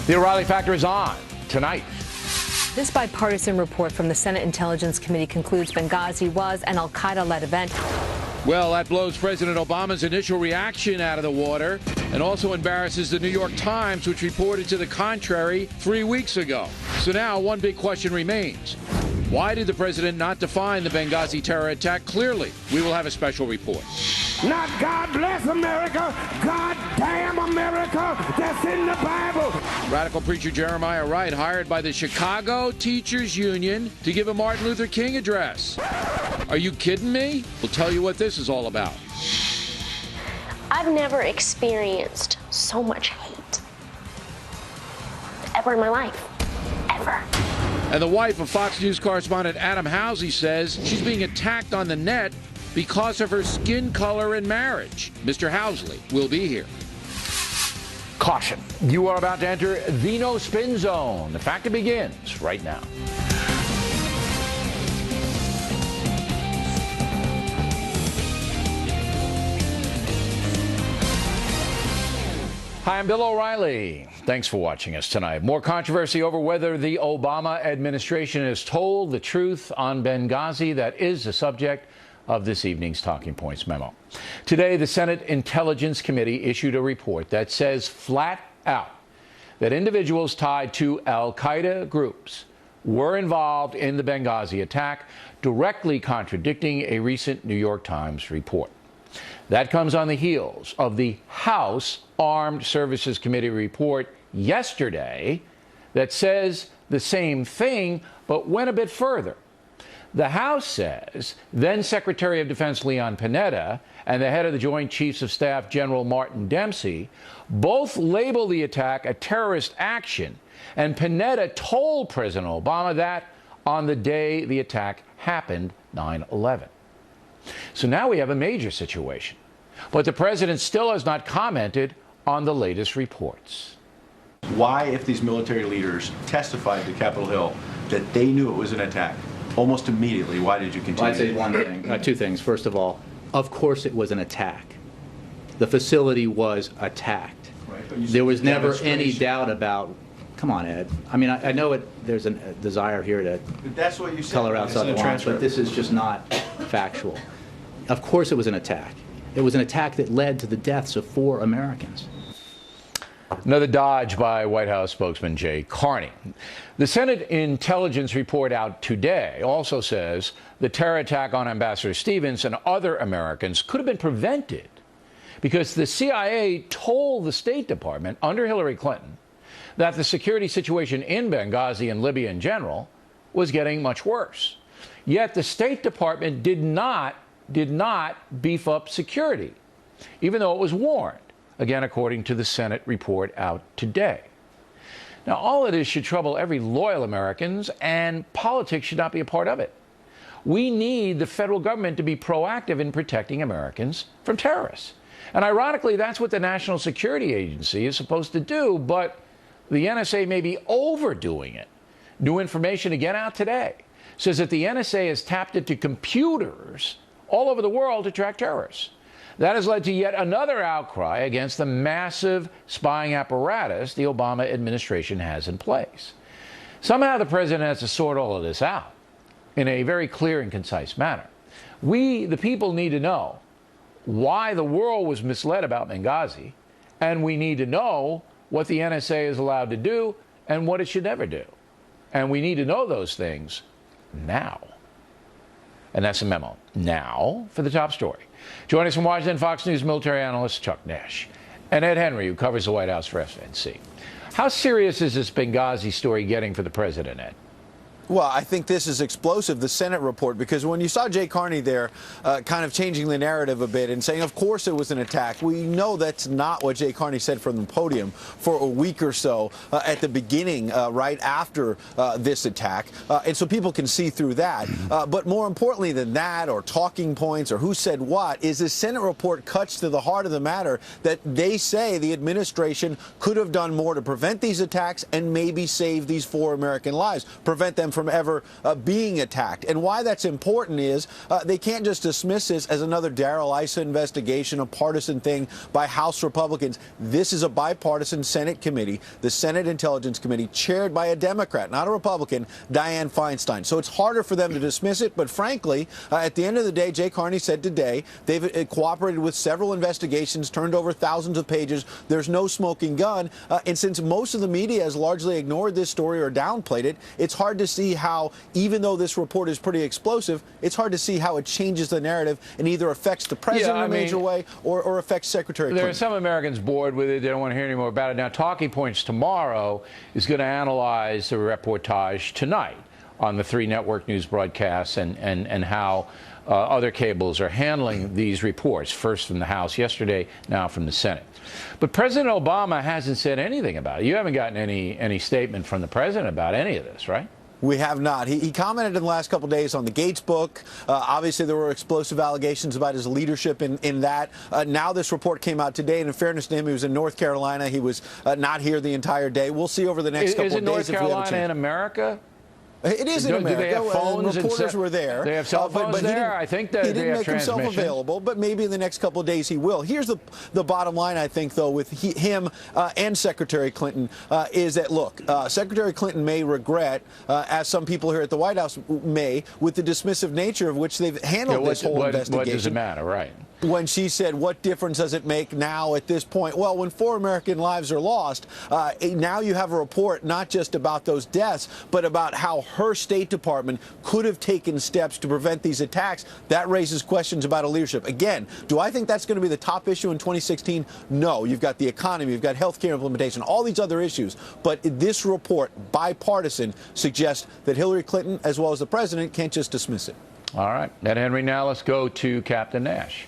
The O'Reilly Factor is on tonight. This bipartisan report from the Senate Intelligence Committee concludes Benghazi was an al-Qaeda-led event. Well, that blows President Obama's initial reaction out of the water and also embarrasses the New York Times, which reported to the contrary 3 weeks ago. So now one big question remains. Why did the president not define the Benghazi terror attack clearly? We will have a special report. Not God bless America, God damn America, that's in the Bible. Radical preacher Jeremiah Wright hired by the Chicago Teachers Union to give a Martin Luther King address. Are you kidding me? We'll tell you what this is all about. I've never experienced so much hate ever in my life, ever. And the wife of Fox News correspondent Adam Housey says she's being attacked on the net because of her skin color and marriage. Mr. Housley will be here. Caution. You are about to enter the no spin zone. The factor begins right now. Hi, I'm Bill O'Reilly. Thanks for watching us tonight. More controversy over whether the Obama administration has told the truth on Benghazi. That is the subject of this evening's Talking Points memo. Today, the Senate Intelligence Committee issued a report that says flat out that individuals tied to al-Qaeda groups were involved in the Benghazi attack, directly contradicting a recent New York Times report. That comes on the heels of the House Armed Services Committee report yesterday that says the same thing, but went a bit further. The House says then Secretary of Defense Leon Panetta and the head of the Joint Chiefs of Staff General Martin Dempsey both label the attack a terrorist action, and Panetta told President Obama that on the day the attack happened, 9/11. So now we have a major situation, but the president still has not commented on the latest reports. Why, if these military leaders testified to Capitol Hill that they knew it was an attack, almost immediately, why did you continue? I'd say one thing, two things. First of all, of course it was an attack. The facility was attacked. Right, there was never any doubt about, come on, Ed. I mean, I know there's a desire here to that's what you said, color outside the lines, but this is just not factual. Of course it was an attack. It was an attack that led to the deaths of 4 Americans. Another dodge by White House spokesman Jay Carney. The Senate Intelligence report out today also says the terror attack on Ambassador Stevens and other Americans could have been prevented because the CIA told the State Department under Hillary Clinton that the security situation in Benghazi and Libya in general was getting much worse. Yet the State Department did not beef up security, even though it was warned. Again, according to the Senate report out today. Now, all of this should trouble every loyal American, and politics should not be a part of it. We need the federal government to be proactive in protecting Americans from terrorists. And ironically, that's what the National Security Agency is supposed to do, but the NSA may be overdoing it. New information again out today says that the NSA has tapped into computers all over the world to track terrorists. That has led to yet another outcry against the massive spying apparatus the Obama administration has in place. Somehow the president has to sort all of this out in a very clear and concise manner. We, the people, need to know why the world was misled about Benghazi, and we need to know what the NSA is allowed to do and what it should never do. And we need to know those things now. And that's a memo. Now for the top story. Joining us from Washington, Fox News military analyst Chuck Nash and Ed Henry, who covers the White House for FNC. How serious is this Benghazi story getting for the president, Ed? Well, I think this is explosive, the Senate report, because when you saw Jay Carney there kind of changing the narrative a bit and saying, of course it was an attack, we know that's not what Jay Carney said from the podium for a week or so at the beginning, right after this attack. And so people can see through that. But more importantly than that, or talking points, or who said what, is the Senate report cuts to the heart of the matter that they say the administration could have done more to prevent these attacks and maybe save these 4 American lives, prevent them from from ever being attacked. And why that's important is they can't just dismiss this as another Darrell Issa investigation, a partisan thing by House Republicans. This is a bipartisan Senate committee, the Senate Intelligence Committee, chaired by a Democrat, not a Republican, Dianne Feinstein. So it's harder for them to dismiss it. But frankly, at the end of the day, Jay Carney said today they've cooperated with several investigations, turned over thousands of pages. There's no smoking gun. And since most of the media has largely ignored this story or downplayed it, it's hard to see how, even though this report is pretty explosive, it's hard to see how it changes the narrative and either affects the president in a major way or affects Secretary Clinton. There are some Americans bored with it. They don't want to hear any more about it. Now, Talking Points tomorrow is going to analyze the reportage tonight on the 3 network news broadcasts and how other cables are handling these reports, first from the House yesterday, now from the Senate. But President Obama hasn't said anything about it. You haven't gotten any statement from the president about any of this, right? We have not. He commented in the last couple of days on the Gates book. Obviously, there were explosive allegations about his leadership in that. Now this report came out today, and in fairness to him, he was in North Carolina. He was not here the entire day. We'll see over the next couple of days. Is North Carolina in America? It is in America. Do they have phones? Reporters were there. They have cell phones there? I think that he didn't make himself available, but maybe in the next couple of days he will. Here's the bottom line, I think, though, with him and Secretary Clinton, is that, look, Secretary Clinton may regret, as some people here at the White House may, with the dismissive nature of which they've handled this whole investigation. What does it matter, right? When she said, what difference does it make now at this point? Well, when 4 American lives are lost, now you have a report not just about those deaths, but about how her State Department could have taken steps to prevent these attacks. That raises questions about her leadership. Again, do I think that's going to be the top issue in 2016? No. You've got the economy, you've got health care implementation, all these other issues. But this report, bipartisan, suggests that Hillary Clinton, as well as the president, can't just dismiss it. All right. Ed Henry, now let's go to Captain Nash.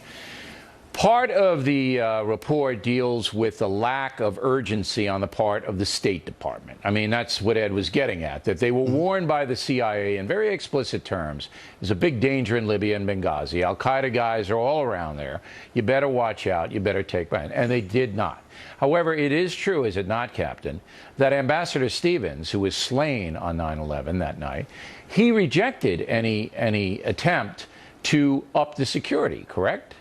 Part of the report deals with the lack of urgency on the part of the State Department. I mean, that's what Ed was getting at, that they were warned by the CIA in very explicit terms. There's a big danger in Libya and Benghazi. Al-Qaeda guys are all around there. You better watch out. You better take plan. And they did not. However, it is true, is it not, Captain, that Ambassador Stevens, who was slain on 9/11 that night, he rejected any attempt to up the security, correct?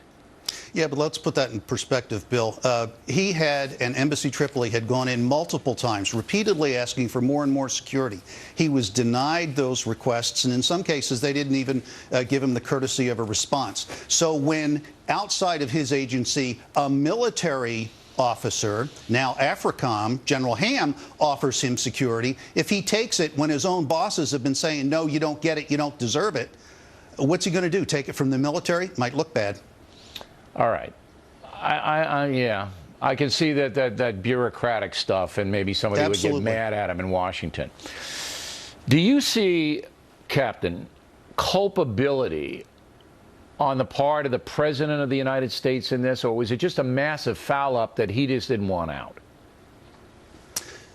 Yeah, but let's put that in perspective, Bill. He had, and Embassy Tripoli had gone in multiple times, repeatedly asking for more and more security. He was denied those requests, and in some cases, they didn't even give him the courtesy of a response. So when outside of his agency, a military officer, now AFRICOM, General Ham, offers him security, if he takes it when his own bosses have been saying, no, you don't get it, you don't deserve it, what's he going to do? Take it from the military? Might look bad. All right. Yeah, I can see that bureaucratic stuff, and maybe somebody would get mad at him in Washington. Do you see, Captain, culpability on the part of the President of the United States in this, or was it just a massive foul-up that he just didn't want out?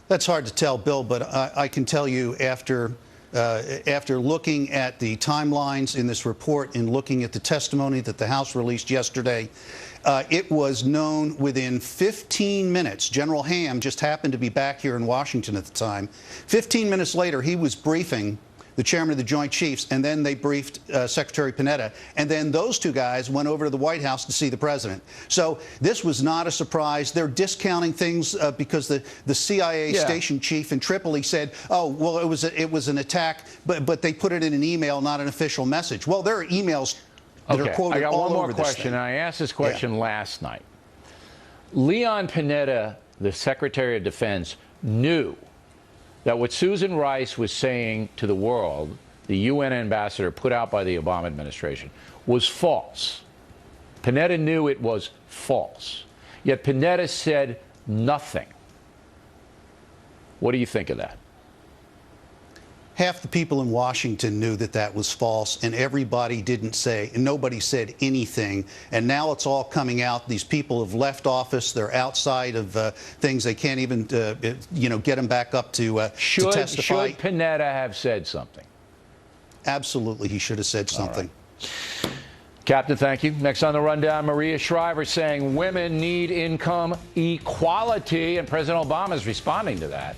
That's hard to tell, Bill, but I can tell you after looking at the timelines in this report and looking at the testimony that the House released yesterday, it was known within 15 minutes. General Ham just happened to be back here in Washington at the time. 15 minutes later, he was briefing the chairman of the Joint Chiefs, and then they briefed Secretary Panetta. And then those two guys went over to the White House to see the president. So this was not a surprise. They're discounting things because the CIA station chief in Tripoli said, oh, well, it was an attack, but they put it in an email, not an official message. Well, there are emails that are quoted all over this thing. I got one more question. I asked this question last night. Leon Panetta, the Secretary of Defense, knew that what Susan Rice was saying to the world, the UN ambassador put out by the Obama administration, was false. Panetta knew it was false. Yet Panetta said nothing. What do you think of that? Half the people in Washington knew that that was false, and everybody didn't say, and nobody said anything. And now it's all coming out. These people have left office. They're outside of things. They can't even, get them back up to testify. Should Panetta have said something? Absolutely, he should have said something. Right. Captain, thank you. Next on the rundown, Maria Shriver saying women need income equality, and President Obama is responding to that.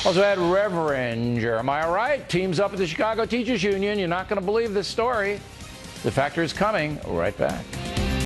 Also had Reverend Jeremiah Wright teams up with the Chicago Teachers Union. You're not going to believe this story. The Factor is coming right back.